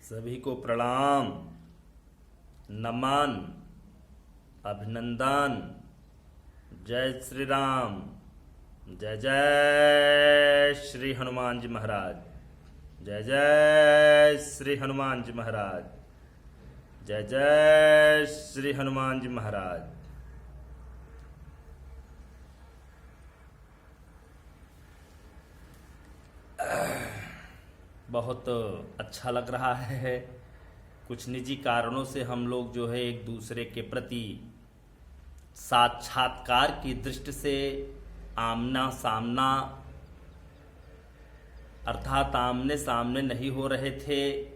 सभी को प्रणाम, नमन, अभिनंदन। जय श्री राम। जय जय श्री हनुमान जी महाराज। जय जय श्री हनुमान जी महाराज। जय जय श्री हनुमान जी महाराज। बहुत अच्छा लग रहा है। कुछ निजी कारणों से हम लोग जो है एक दूसरे के प्रति साक्षात्कार की दृष्टि से आमना सामना अर्थात आमने सामने नहीं हो रहे थे।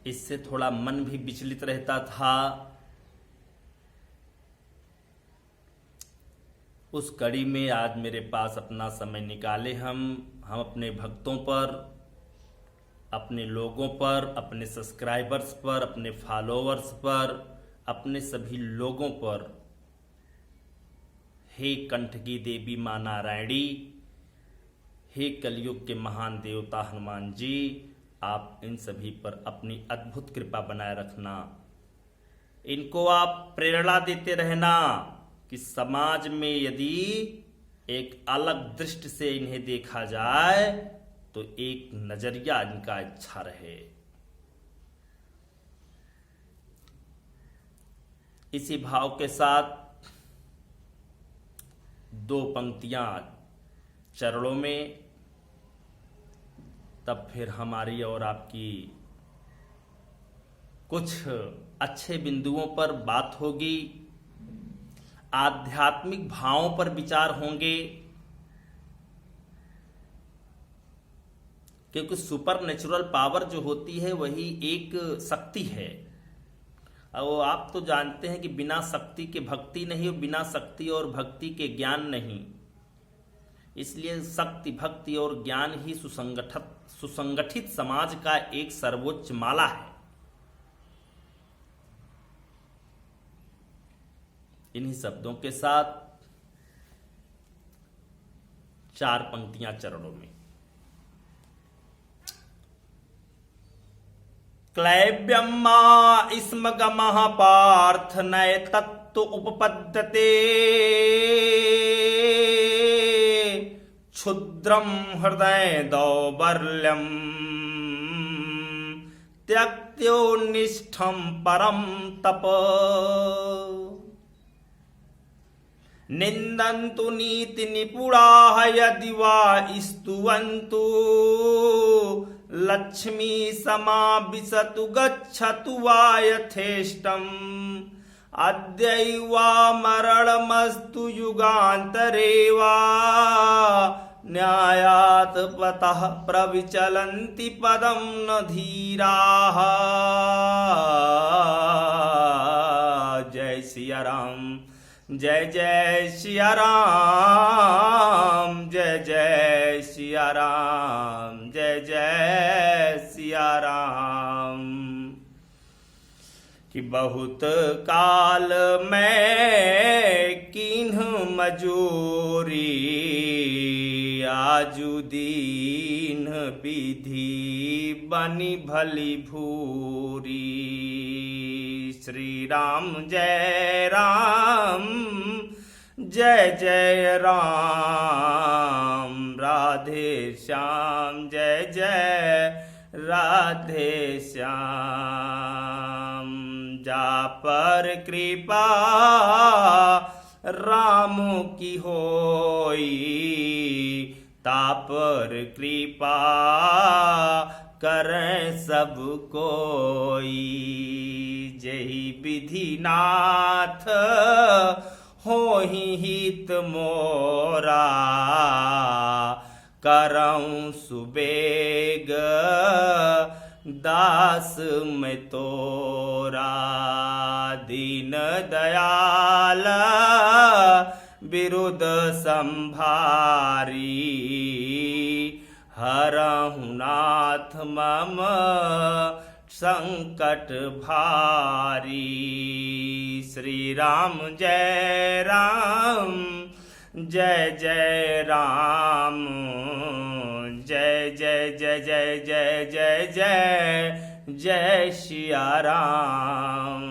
इससे थोड़ा मन भी विचलित रहता था। उस कड़ी में आज मेरे पास अपना समय निकाले हम अपने भक्तों पर, अपने लोगों पर, अपने सब्सक्राइबर्स पर, अपने फॉलोअर्स पर, अपने सभी लोगों पर, हे कंठ की देवी मां नारायणी, हे कलयुग के महान देवता हनुमान जी, आप इन सभी पर अपनी अद्भुत कृपा बनाए रखना। इनको आप प्रेरणा देते रहना कि समाज में यदि एक अलग दृष्टि से इन्हें देखा जाए तो एक नजरिया इनका अच्छा रहे। इसी भाव के साथ दो पंक्तियां चरणों में, तब फिर हमारी और आपकी कुछ अच्छे बिंदुओं पर बात होगी, आध्यात्मिक भावों पर विचार होंगे। क्योंकि सुपर नेचुरल पावर जो होती है वही एक शक्ति है। और आप तो जानते हैं कि बिना शक्ति के भक्ति नहीं और बिना शक्ति और भक्ति के ज्ञान नहीं। इसलिए शक्ति, भक्ति और ज्ञान ही सुसंगठित समाज का एक सर्वोच्च माला है। इन्हीं शब्दों के साथ चार पंक्तियां चरणों में। क्लैब्यम स्म गमः पार्थ नय तत्व उपपद्यते क्षुद्रम हृदय दौर्बल्यम त्यक्त्योनिष्ठम परम तप निन्दन्तु नीति निपुणाः यदि वा स्तुवन्तु लक्ष्मी समाविशतु गच्छतु वा यथेष्टम् अद्यैवामरणमस्तु युगान्तरे वा न्यायात् पतः प्रविचलन्ति पदं न धीराः। जय सिया राम। जय जय सिया राम। जय जय सिया राम। जय जय सिया राम। कि बहुत काल मैं कीन्ह मजूरी आजु दीन विधि बनी भली भूरी। श्री राम जय राम। जय जय राम। राधे श्याम। जय जय राधे श्याम। जा पर कृपा राम की होई ता पर कृपा करें सब कोई। जही विधिनाथ होहि हित मोरा करऊं सुबेग दास में तोरा। दीन दयाल विरुद्ध संभारी हरहु नाथ मम संकट भारी। श्री राम जय राम। जय जय राम। जय जय जय जय जय जय जय जय जय सिया राम।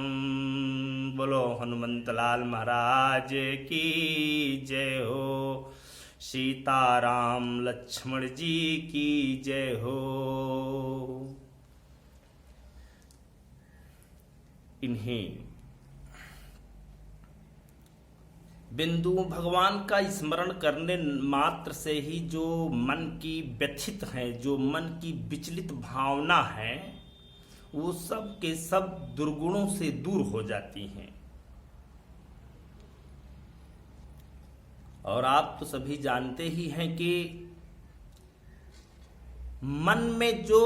बोलो हनुमंत लाल महाराज की जय हो। सीताराम लक्ष्मण जी की जय हो। इन्हें बिंदु भगवान का स्मरण करने मात्र से ही जो मन की व्यथित है, जो मन की विचलित भावना है, वो सब के सब दुर्गुणों से दूर हो जाती हैं। और आप तो सभी जानते ही हैं कि मन में जो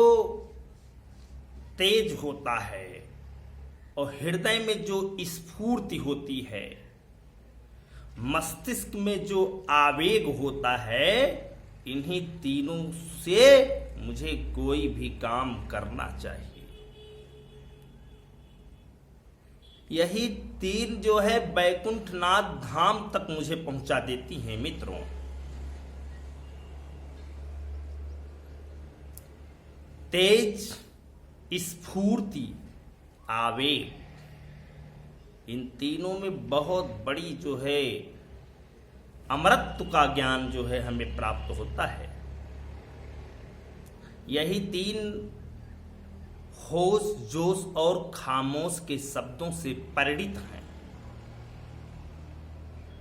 तेज होता है और हृदय में जो स्फूर्ति होती है, मस्तिष्क में जो आवेग होता है, इन्हीं तीनों से मुझे कोई भी काम करना चाहिए। यही तीन जो है बैकुंठनाथ धाम तक मुझे पहुंचा देती हैं मित्रों। तेज, स्फूर्ति, आवेग, इन तीनों में बहुत बड़ी जो है अमरत्व का ज्ञान जो है हमें प्राप्त होता है। यही तीन होश, जोश और खामोश के शब्दों से परिणित हैं।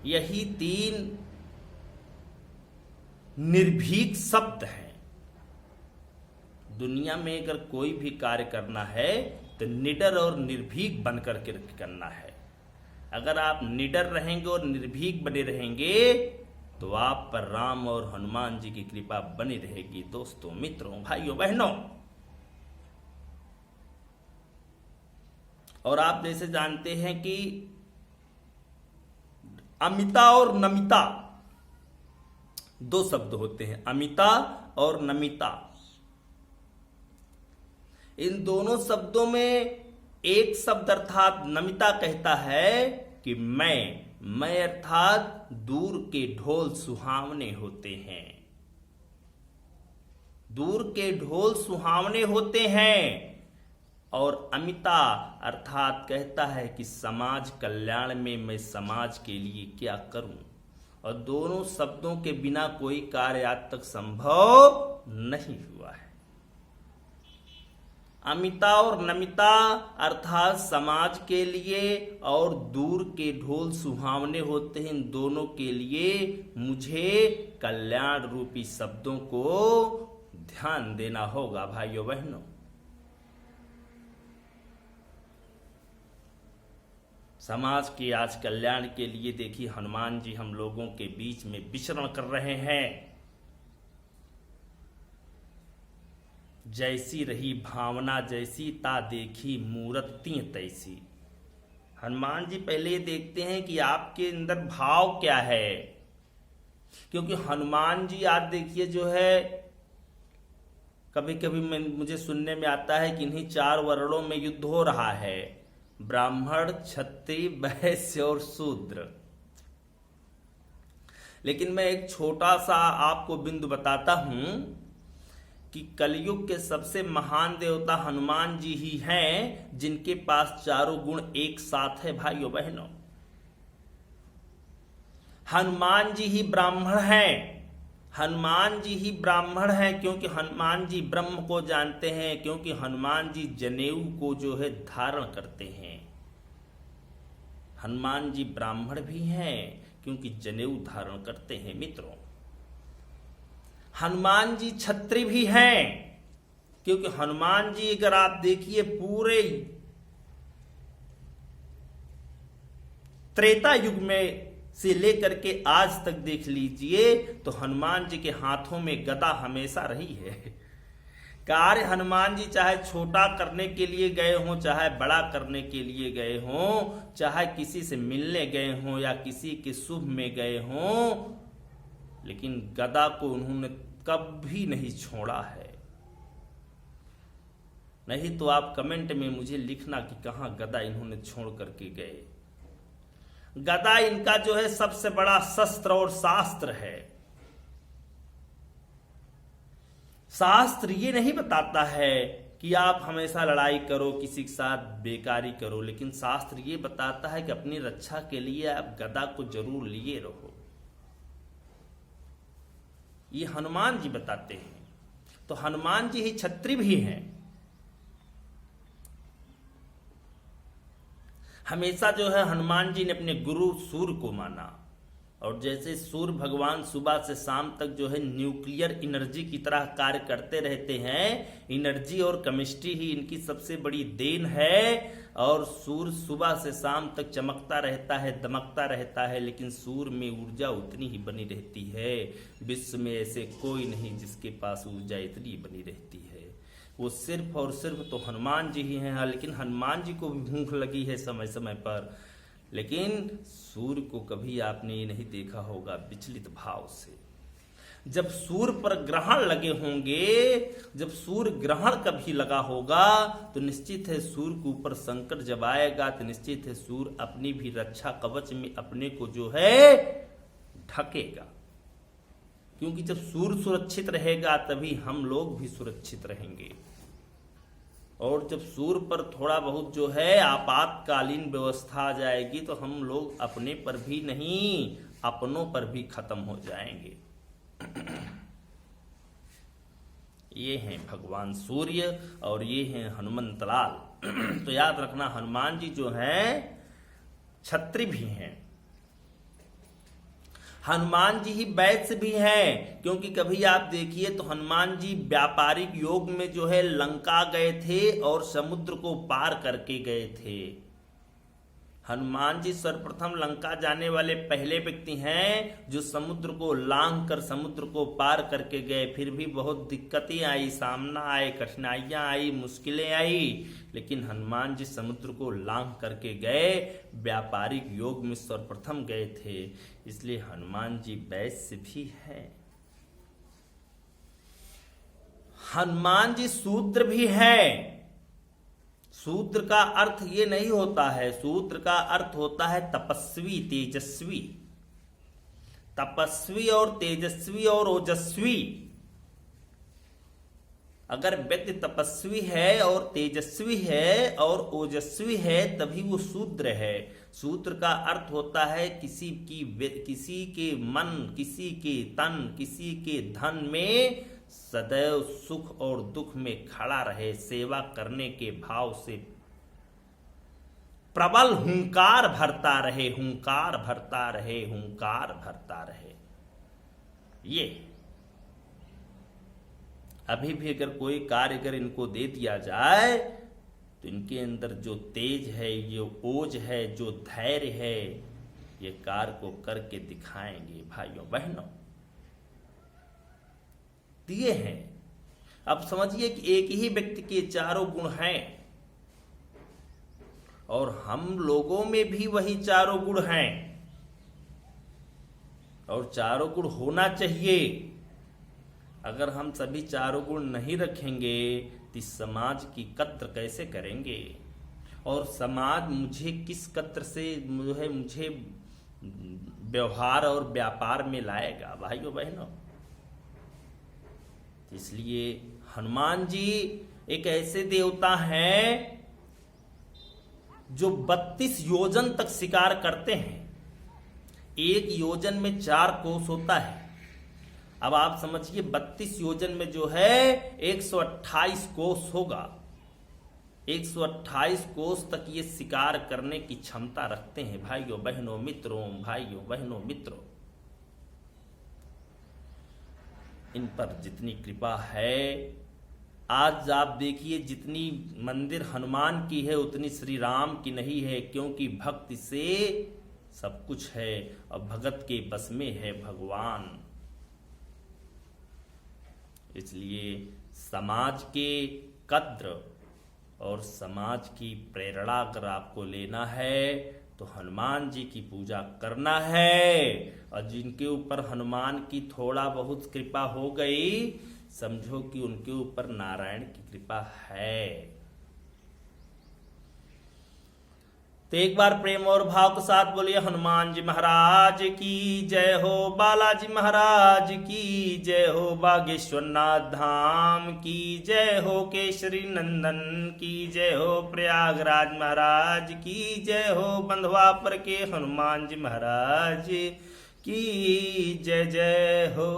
यही तीन निर्भीक शब्द हैं। दुनिया में अगर कोई भी कार्य करना है तो निडर और निर्भीक बनकर के करना है। अगर आप निडर रहेंगे और निर्भीक बने रहेंगे तो आप पर राम और हनुमान जी की कृपा बनी रहेगी। दोस्तों, मित्रों, भाइयों, बहनों, और आप जैसे जानते हैं कि अमिता और नमिता दो शब्द होते हैं, अमिता और नमिता। इन दोनों शब्दों में एक शब्द अर्थात नमिता कहता है कि मैं अर्थात दूर के ढोल सुहावने होते हैं। दूर के ढोल सुहावने होते हैं। और अमिता अर्थात कहता है कि समाज कल्याण में मैं समाज के लिए क्या करूं। और दोनों शब्दों के बिना कोई कार्य आज तक संभव नहीं हुआ है। अमिता और नमिता अर्थात समाज के लिए और दूर के ढोल सुहावने होते हैं। इन दोनों के लिए मुझे कल्याण रूपी शब्दों को ध्यान देना होगा। भाइयों बहनों, समाज के आज कल्याण के लिए देखिए हनुमान जी हम लोगों के बीच में विचरण कर रहे हैं। जैसी रही भावना जैसी, ता देखी मूर्ति तैसी। हनुमान जी पहले ये देखते हैं कि आपके अंदर भाव क्या है, क्योंकि हनुमान जी आज देखिए जो है कभी कभी मुझे सुनने में आता है कि इन्हीं चार वर्णों में युद्ध हो रहा है, ब्राह्मण, क्षत्रिय, वैश्य और शूद्र। लेकिन मैं एक छोटा सा आपको बिंदु बताता हूं कि कलयुग के सबसे महान देवता हनुमान जी ही हैं, जिनके पास चारों गुण एक साथ है। भाइयों बहनों, हनुमान जी ही ब्राह्मण हैं। हनुमान जी ही ब्राह्मण हैं क्योंकि हनुमान जी ब्रह्म को जानते हैं, क्योंकि हनुमान जी जनेऊ को जो है धारण करते हैं। हनुमान जी ब्राह्मण भी हैं क्योंकि जनेऊ धारण करते हैं। मित्रों, हनुमान जी क्षत्रिय भी हैं क्योंकि हनुमान जी अगर आप देखिए पूरे त्रेता युग में से लेकर के आज तक देख लीजिए तो हनुमान जी के हाथों में गदा हमेशा रही है। कार्य हनुमान जी चाहे छोटा करने के लिए गए हों, चाहे बड़ा करने के लिए गए हों, चाहे किसी से मिलने गए हों या किसी के शुभ में गए हों, लेकिन गदा को उन्होंने कभी नहीं छोड़ा है। नहीं तो आप कमेंट में मुझे लिखना कि कहां गदा इन्होंने छोड़ करके गए। गदा इनका जो है सबसे बड़ा शस्त्र और शास्त्र है। शास्त्र ये नहीं बताता है कि आप हमेशा लड़ाई करो, किसी के साथ बेकारी करो, लेकिन शास्त्र ये बताता है कि अपनी रक्षा के लिए आप गदा को जरूर लिए रहो। ये हनुमान जी बताते हैं। तो हनुमान जी ही क्षत्रिय भी हैं। हमेशा जो है हनुमान जी ने अपने गुरु सूर्य को माना, और जैसे सूर्य भगवान सुबह से शाम तक जो है न्यूक्लियर एनर्जी की तरह कार्य करते रहते हैं, एनर्जी और केमिस्ट्री ही इनकी सबसे बड़ी देन है। और सूर्य सुबह से शाम तक चमकता रहता है, दमकता रहता है, लेकिन सूर्य में ऊर्जा उतनी ही बनी रहती है। विश्व में ऐसे कोई नहीं जिसके पास ऊर्जा इतनी बनी रहती है। वो सिर्फ और सिर्फ तो हनुमान जी ही हैं। लेकिन हनुमान जी को भी भूख लगी है समय समय पर, लेकिन सूर्य को कभी आपने ये नहीं देखा होगा विचलित भाव से। जब सूर्य पर ग्रहण लगे होंगे, जब सूर्य ग्रहण कभी लगा होगा, तो निश्चित है सूर्य के ऊपर संकट जब आएगा तो निश्चित है सूर्य अपनी भी रक्षा कवच में अपने को जो है ढकेगा। क्योंकि जब सूर्य सुरक्षित रहेगा तभी हम लोग भी सुरक्षित रहेंगे। और जब सूर्य पर थोड़ा बहुत जो है आपातकालीन व्यवस्था आ जाएगी तो हम लोग अपने पर भी नहीं, अपनों पर भी खत्म हो जाएंगे। ये हैं भगवान सूर्य और ये हैं हनुमंत लाल। तो याद रखना हनुमान जी जो हैं क्षत्रिय भी हैं। हनुमान जी ही वैश्य भी हैं, क्योंकि कभी आप देखिए तो हनुमान जी व्यापारिक योग में जो है लंका गए थे और समुद्र को पार करके गए थे। हनुमान जी सर्वप्रथम लंका जाने वाले पहले व्यक्ति हैं जो समुद्र को लांघ कर समुद्र को पार करके गए। फिर भी बहुत दिक्कतें आई, सामना आए, कठिनाइयां आई, मुश्किलें आई, लेकिन हनुमान जी समुद्र को लांघ करके गए। व्यापारिक योग में सर्वप्रथम गए थे, इसलिए हनुमान जी वैश्य भी हैं। हनुमान जी शूद्र भी हैं। शूद्र का अर्थ ये नहीं होता है, शूद्र का अर्थ होता है तपस्वी, तेजस्वी। तपस्वी और तेजस्वी और ओजस्वी। अगर व्यक्ति तपस्वी है और तेजस्वी है और ओजस्वी है तभी वो शूद्र है। शूद्र का अर्थ होता है किसी के मन, किसी के तन, किसी के धन में सदैव सुख और दुख में खड़ा रहे, सेवा करने के भाव से प्रबल हुंकार भरता रहे, हुंकार भरता रहे, हुंकार भरता रहे। ये अभी भी अगर कोई कार्य अगर इनको दे दिया जाए तो इनके अंदर जो तेज है, ये ओज है, जो धैर्य है, ये कार्य को करके दिखाएंगे भाइयों बहनों। दिए हैं। अब समझिए कि एक ही व्यक्ति के चारों गुण हैं और हम लोगों में भी वही चारों गुण हैं और चारों गुण होना चाहिए। अगर हम सभी चारों गुण नहीं रखेंगे तो समाज की कद्र कैसे करेंगे, और समाज मुझे किस कद्र से मुझे व्यवहार और व्यापार में लाएगा भाइयों बहनों। इसलिए हनुमान जी एक ऐसे देवता हैं जो 32 योजन तक शिकार करते हैं। एक योजन में 4 कोस होता है। अब आप समझिए 32 योजन में जो है 128 कोस होगा। 128 कोस तक ये शिकार करने की क्षमता रखते हैं भाइयों बहनों मित्रों, भाइयों बहनों मित्रों। इन पर जितनी कृपा है, आज आप देखिए जितनी मंदिर हनुमान की है उतनी श्री राम की नहीं है, क्योंकि भक्ति से सब कुछ है और भगत के बस में है भगवान। इसलिए समाज के कद्र और समाज की प्रेरणा अगर आपको लेना है तो हनुमान जी की पूजा करना है। और जिनके ऊपर हनुमान की थोड़ा बहुत कृपा हो गई, समझो कि उनके ऊपर नारायण की कृपा है। तो एक बार प्रेम और भाव के साथ बोलिए हनुमान जी महाराज की जय हो, बालाजी महाराज की जय हो, बागेश्वर नाथ धाम की जय हो, केसरी नंदन की जय हो, प्रयागराज महाराज की जय हो, बंधवापर के हनुमान जी महाराज की जय जय हो।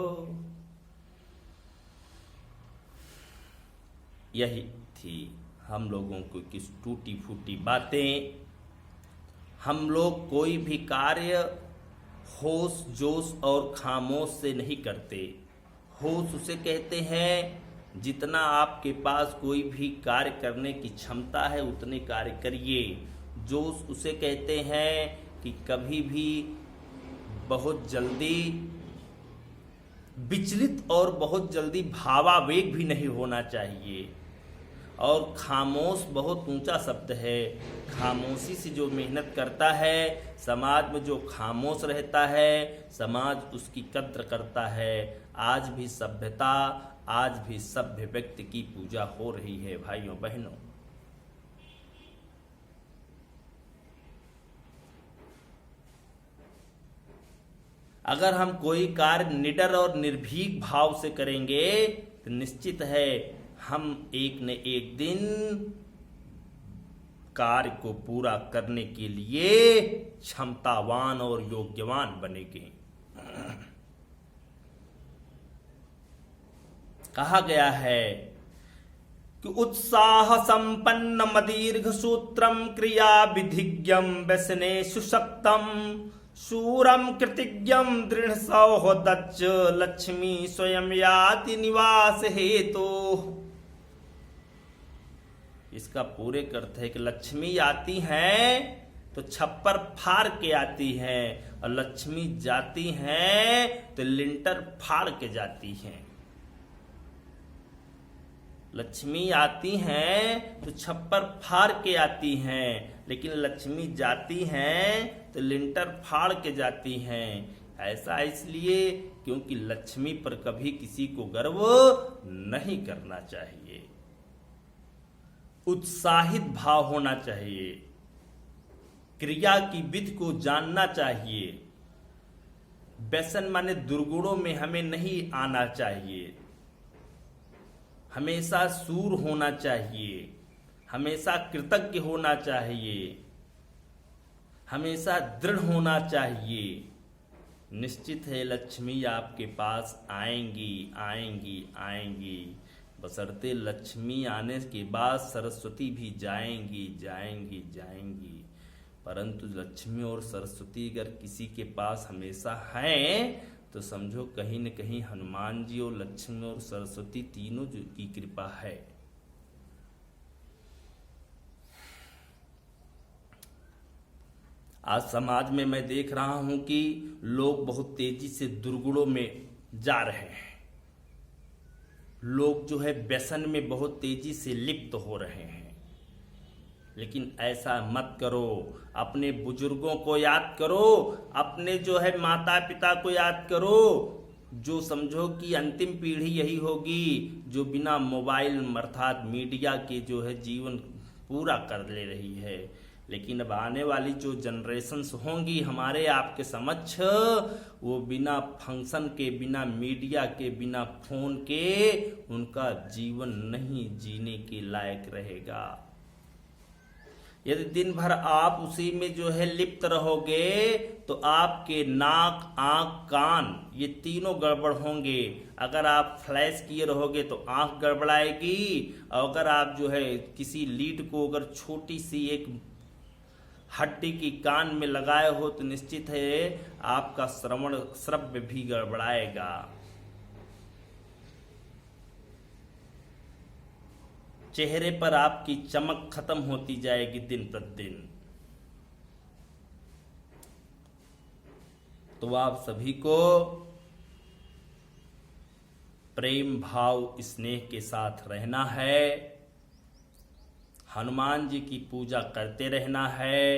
यही थी हम लोगों को किस टूटी फूटी बातें। हम लोग कोई भी कार्य होश जोश और खामोश से नहीं करते। होश उसे कहते हैं जितना आपके पास कोई भी कार्य करने की क्षमता है उतने कार्य करिए। जोश उसे कहते हैं कि कभी भी बहुत जल्दी विचलित और बहुत जल्दी भावावेग भी नहीं होना चाहिए। और खामोश बहुत ऊंचा शब्द है। खामोशी से जो मेहनत करता है, समाज में जो खामोश रहता है, समाज उसकी कद्र करता है। आज भी सभ्यता, आज भी सभ्य व्यक्ति की पूजा हो रही है भाइयों बहनों। अगर हम कोई कार्य निडर और निर्भीक भाव से करेंगे तो निश्चित है हम एक न एक दिन कार्य को पूरा करने के लिए क्षमतावान और योग्यवान बनेंगे। कहा गया है कि उत्साह संपन्न मदीर्घ सूत्रम क्रिया विधिज्ञम व्यसने सुशक्तम शूरम कृतिज्ञम दृढ़ सौहदच्च लक्ष्मी स्वयं याति निवास हेतु। इसका पूरे अर्थ है कि लक्ष्मी आती हैं तो छप्पर फाड़ के आती हैं और लक्ष्मी जाती हैं तो लिंटर फाड़ के जाती हैं। लक्ष्मी आती हैं तो छप्पर फाड़ के आती हैं, लेकिन लक्ष्मी जाती हैं तो लिंटर फाड़ के जाती हैं। ऐसा इसलिए क्योंकि लक्ष्मी पर कभी किसी को गर्व नहीं करना चाहिए। उत्साहित भाव होना चाहिए, क्रिया की विधि को जानना चाहिए। व्यसन माने दुर्गुणों में हमें नहीं आना चाहिए। हमेशा शूर होना चाहिए, हमेशा कृतज्ञ होना चाहिए, हमेशा दृढ़ होना चाहिए। निश्चित है लक्ष्मी आपके पास आएंगी आएंगी आएंगी, बशर्ते लक्ष्मी आने के बाद सरस्वती भी जाएंगी जाएंगी जाएंगी। परंतु लक्ष्मी और सरस्वती अगर किसी के पास हमेशा हैं तो समझो कहीं न कहीं हनुमान जी और लक्ष्मी और सरस्वती तीनों की कृपा है। आज समाज में मैं देख रहा हूं कि लोग बहुत तेजी से दुर्गुणों में जा रहे हैं। लोग जो है व्यसन में बहुत तेजी से लिप्त हो रहे हैं। लेकिन ऐसा मत करो। अपने बुजुर्गों को याद करो, अपने जो है माता पिता को याद करो। जो समझो कि अंतिम पीढ़ी यही होगी जो बिना मोबाइल अर्थात मीडिया के जो है जीवन पूरा कर ले रही है। लेकिन अब आने वाली जो जनरेशन्स होंगी हमारे आपके समक्ष, वो बिना फंक्शन के, बिना मीडिया के, बिना फोन के उनका जीवन नहीं जीने के लायक रहेगा। यदि दिन भर आप उसी में जो है लिप्त रहोगे तो आपके नाक, आंख, कान ये तीनों गड़बड़ होंगे। अगर आप फ्लैश किए रहोगे तो आंख गड़बड़ाएगी, और अगर आप जो है किसी लीड को अगर छोटी सी एक हड्डी की कान में लगाए हो तो निश्चित है आपका श्रव्य भी गड़बड़ाएगा। चेहरे पर आपकी चमक खत्म होती जाएगी दिन प्रतिदिन। तो आप सभी को प्रेम भाव स्नेह के साथ रहना है, हनुमान जी की पूजा करते रहना है।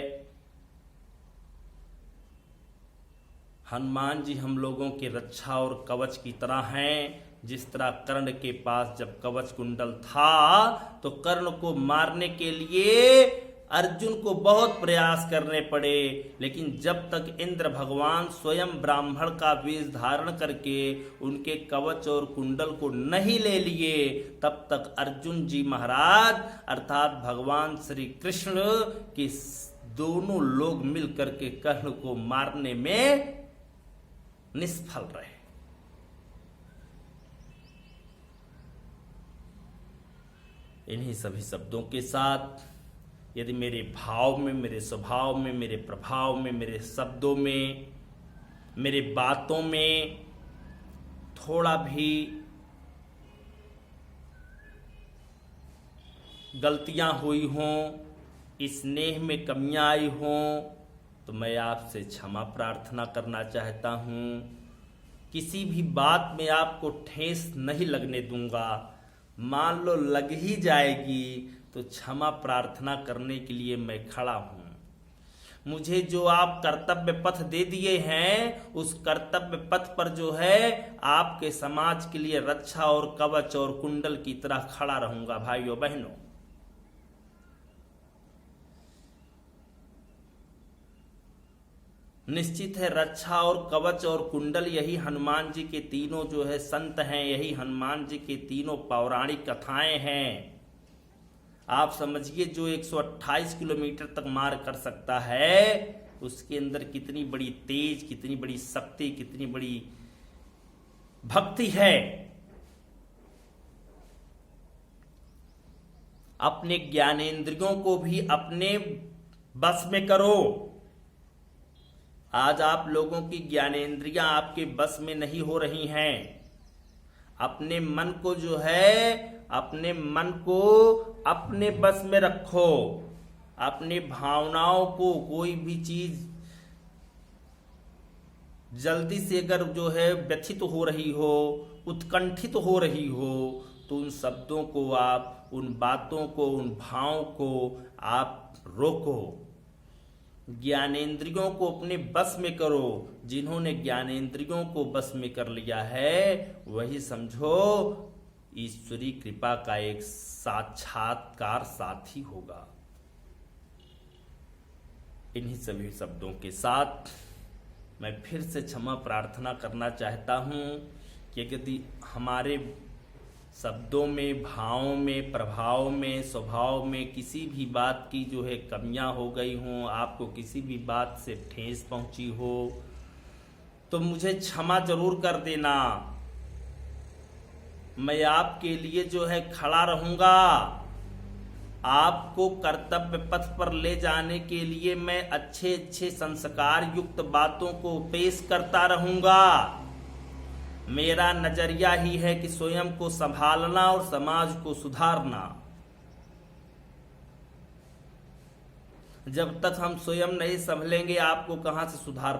हनुमान जी हम लोगों के रक्षा और कवच की तरह हैं। जिस तरह कर्ण के पास जब कवच कुंडल था तो कर्ण को मारने के लिए अर्जुन को बहुत प्रयास करने पड़े, लेकिन जब तक इंद्र भगवान स्वयं ब्राह्मण का वेश धारण करके उनके कवच और कुंडल को नहीं ले लिए, तब तक अर्जुन जी महाराज अर्थात भगवान श्री कृष्ण के दोनों लोग मिलकर के कर्ण को मारने में निष्फल रहे। इन्हीं सभी शब्दों के साथ यदि मेरे भाव में, मेरे स्वभाव में, मेरे प्रभाव में, मेरे शब्दों में, मेरे बातों में थोड़ा भी गलतियां हुई हों, स्नेह में कमियां आई हों, तो मैं आपसे क्षमा प्रार्थना करना चाहता हूं। किसी भी बात में आपको ठेस नहीं लगने दूंगा। मान लो लग ही जाएगी तो क्षमा प्रार्थना करने के लिए मैं खड़ा हूं। मुझे जो आप कर्तव्य पथ दे दिए हैं, उस कर्तव्य पथ पर जो है आपके समाज के लिए रक्षा और कवच और कुंडल की तरह खड़ा रहूंगा। भाइयों बहनों, निश्चित है रक्षा और कवच और कुंडल यही हनुमान जी के तीनों जो है संत हैं, यही हनुमान जी के तीनों पौराणिक कथाएं हैं। आप समझिए जो 128 किलोमीटर तक मार कर सकता है, उसके अंदर कितनी बड़ी तेज, कितनी बड़ी शक्ति, कितनी बड़ी भक्ति है। अपने ज्ञानेंद्रियों को भी अपने बस में करो। आज आप लोगों की ज्ञानेंद्रियां आपके बस में नहीं हो रही हैं। अपने मन को जो है, अपने मन को अपने बस में रखो। अपनी भावनाओं को, कोई भी चीज जल्दी से अगर जो है व्यथित हो रही हो, उत्कंठित हो रही हो, तो उन शब्दों को आप, उन बातों को, उन भावों को आप रोको। ज्ञानेंद्रियों को अपने बस में करो। जिन्होंने ज्ञानेंद्रियों को बस में कर लिया है, वही समझो ईश्वरी कृपा का एक साक्षात्कार साथी होगा। इन्हीं सभी शब्दों के साथ मैं फिर से क्षमा प्रार्थना करना चाहता हूं कि यदि हमारे शब्दों में, भावों में, प्रभाव में, स्वभाव में किसी भी बात की जो है कमियां हो गई हों, आपको किसी भी बात से ठेस पहुंची हो, तो मुझे क्षमा जरूर कर देना। मैं आपके लिए जो है खड़ा रहूंगा। आपको कर्तव्य पथ पर ले जाने के लिए मैं अच्छे अच्छे संस्कार युक्त बातों को पेश करता रहूंगा। मेरा नजरिया ही है कि स्वयं को संभालना और समाज को सुधारना। जब तक हम स्वयं नहीं संभलेंगे, आपको कहां से सुधार